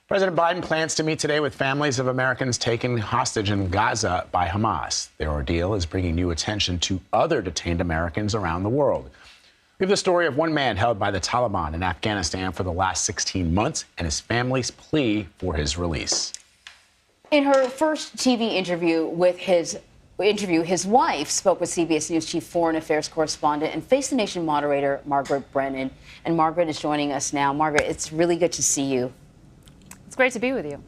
President Biden plans to meet today with families of Americans taken hostage in Gaza by Hamas. Their ordeal is bringing new attention to other detained Americans around the world. We have the story of one man held by the Taliban in Afghanistan for the last 16 months and his family's plea for his release. In her first TV interview, his wife spoke with CBS News chief foreign affairs correspondent and Face the Nation moderator Margaret Brennan. And Margaret is joining us now. Margaret, it's really good to see you. It's great to be with you.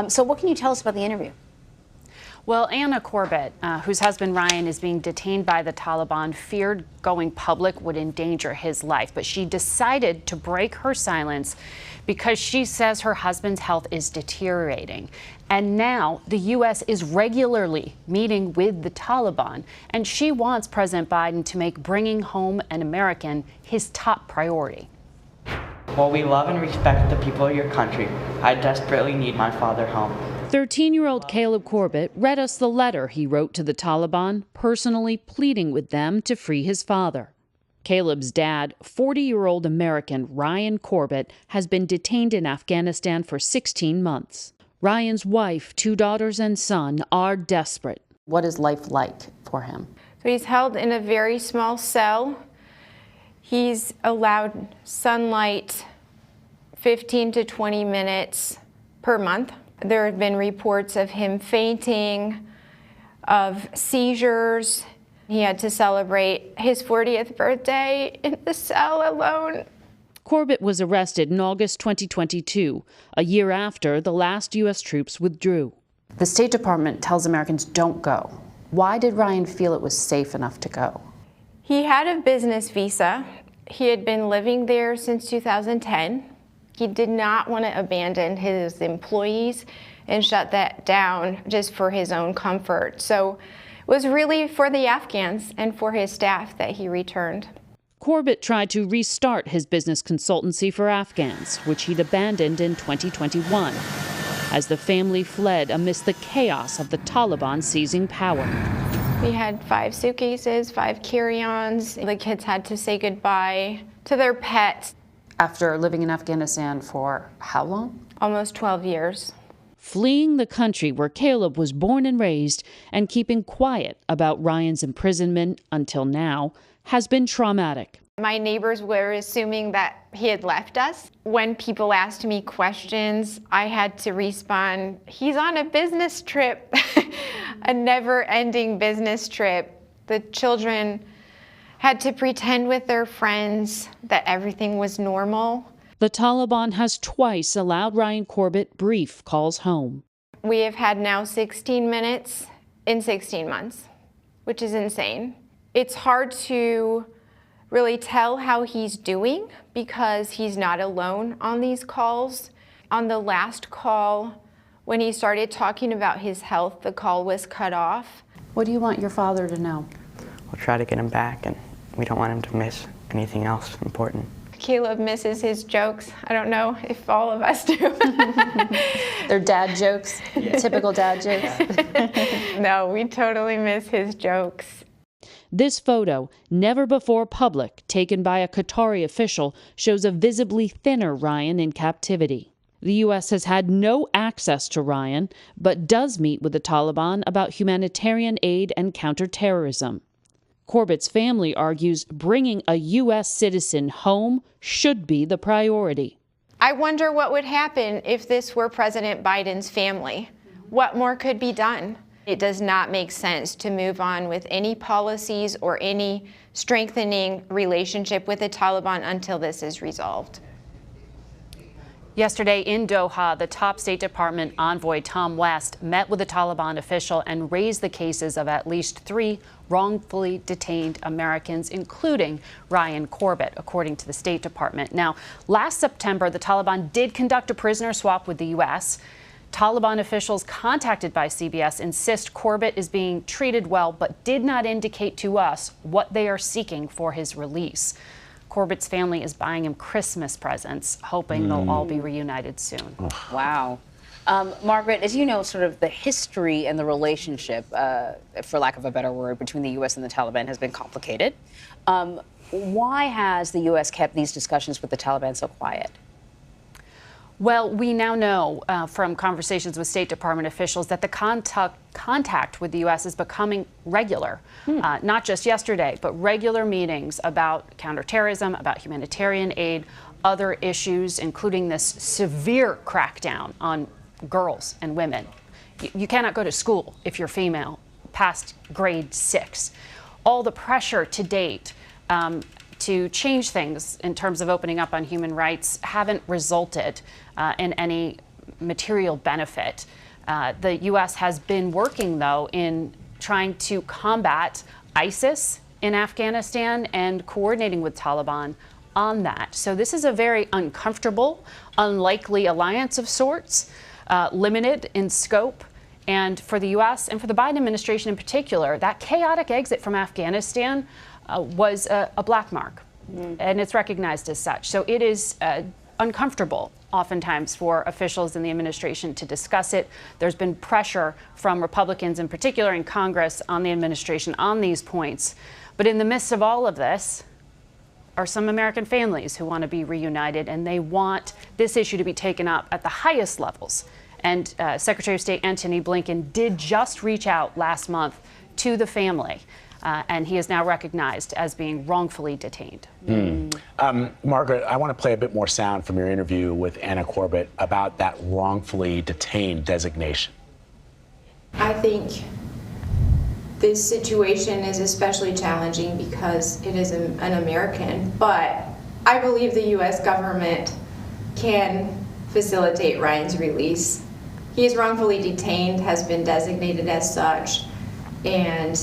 So what can you tell us about the interview? Well, Anna Corbett, whose husband Ryan is being detained by the Taliban, feared going public would endanger his life. But she decided to break her silence because she says her husband's health is deteriorating. And now the U.S. is regularly meeting with the Taliban. And she wants President Biden to make bringing home an American his top priority. While we love and respect the people of your country, I desperately need my father home. 13-year-old Caleb Corbett read us the letter he wrote to the Taliban, personally pleading with them to free his father. Caleb's dad, 40-year-old American Ryan Corbett, has been detained in Afghanistan for 16 months. Ryan's wife, 2 daughters and son are desperate. What is life like for him? So he's held in a very small cell. He's allowed sunlight 15 to 20 minutes per month. There have been reports of him fainting, of seizures. He had to celebrate his 40th birthday in the cell alone. Corbett was arrested in August 2022, a year after the last U.S. troops withdrew. The State Department tells Americans don't go. Why did Ryan feel it was safe enough to go? He had a business visa. He had been living there since 2010. He did not want to abandon his employees and shut that down just for his own comfort. So it was really for the Afghans and for his staff that he returned. Corbett tried to restart his business consultancy for Afghans, which he'd abandoned in 2021, as the family fled amidst the chaos of the Taliban seizing power. We had 5 suitcases, 5 carry-ons. The kids had to say goodbye to their pets. After living in Afghanistan for how long? Almost 12 years. Fleeing the country where Caleb was born and raised and keeping quiet about Ryan's imprisonment until now has been traumatic. My neighbors were assuming that he had left us. When people asked me questions, I had to respond, he's on a business trip, a never-ending business trip. The children had to pretend with their friends that everything was normal. The Taliban has twice allowed Ryan Corbett brief calls home. We have had now 16 minutes in 16 months, which is insane. It's hard to really tell how he's doing because he's not alone on these calls. On the last call, when he started talking about his health, the call was cut off. What do you want your father to know? We'll try to get him back, and we don't want him to miss anything else important. Caleb misses his jokes. I don't know if all of us do. They're dad jokes, typical dad jokes. No, we totally miss his jokes. This photo, never before public, taken by a Qatari official, shows a visibly thinner Ryan in captivity. The U.S. has had no access to Ryan, but does meet with the Taliban about humanitarian aid and counterterrorism. Corbett's family argues bringing a U.S. citizen home should be the priority. I wonder what would happen if this were President Biden's family. What more could be done? It does not make sense to move on with any policies or any strengthening relationship with the Taliban until this is resolved. Yesterday in Doha, the top State Department envoy Tom West met with a Taliban official and raised the cases of at least 3 wrongfully detained Americans, including Ryan Corbett, according to the State Department. Now, last September, the Taliban did conduct a prisoner swap with the U.S. Taliban officials contacted by CBS insist Corbett is being treated well, but did not indicate to us what they are seeking for his release. Corbett's family is buying him Christmas presents, hoping they'll all be reunited soon. Wow. Margaret, as you know, sort of the history and the relationship, for lack of a better word, between the U.S. and the Taliban has been complicated. Why has the U.S. kept these discussions with the Taliban so quiet? Well, we now know from conversations with State Department officials that the contact with the U.S. is becoming regular. Not just yesterday, but regular meetings about counterterrorism, about humanitarian aid, other issues, including this severe crackdown on girls and women. You cannot go to school if you're female past grade 6. All the pressure to date to change things in terms of opening up on human rights haven't resulted in any material benefit. The U.S. has been working, though, in trying to combat ISIS in Afghanistan and coordinating with Taliban on that. So this is a very uncomfortable, unlikely alliance of sorts, limited in scope. And for the U.S. and for the Biden administration in particular, that chaotic exit from Afghanistan was a black mark, and it's recognized as such. So it is uncomfortable oftentimes for officials in the administration to discuss it. There's been pressure from Republicans in particular in Congress on the administration on these points. But in the midst of all of this are some American families who want to be reunited, and they want this issue to be taken up at the highest levels. And Secretary of State Antony Blinken did just reach out last month to the family, and he is now recognized as being wrongfully detained. Margaret, I want to play a bit more sound from your interview with Anna Corbett about that wrongfully detained designation. I think this situation is especially challenging because it is an American, but I believe the U.S. government can facilitate Ryan's release. He is wrongfully detained, has been designated as such, and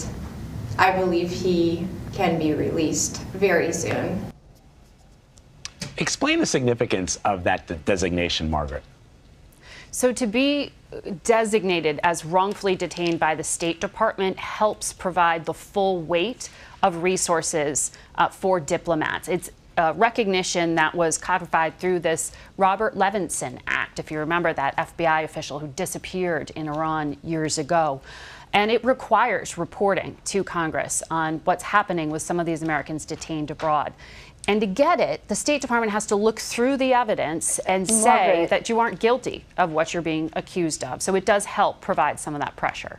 I believe he can be released very soon. Explain the significance of that designation, Margaret. So to be designated as wrongfully detained by the State Department helps provide the full weight of resources for diplomats. It's recognition that was codified through this Robert Levinson Act, if you remember that FBI official who disappeared in Iran years ago. And it requires reporting to Congress on what's happening with some of these Americans detained abroad. And to get it, the State Department has to look through the evidence and say that you aren't guilty of what you're being accused of. So it does help provide some of that pressure.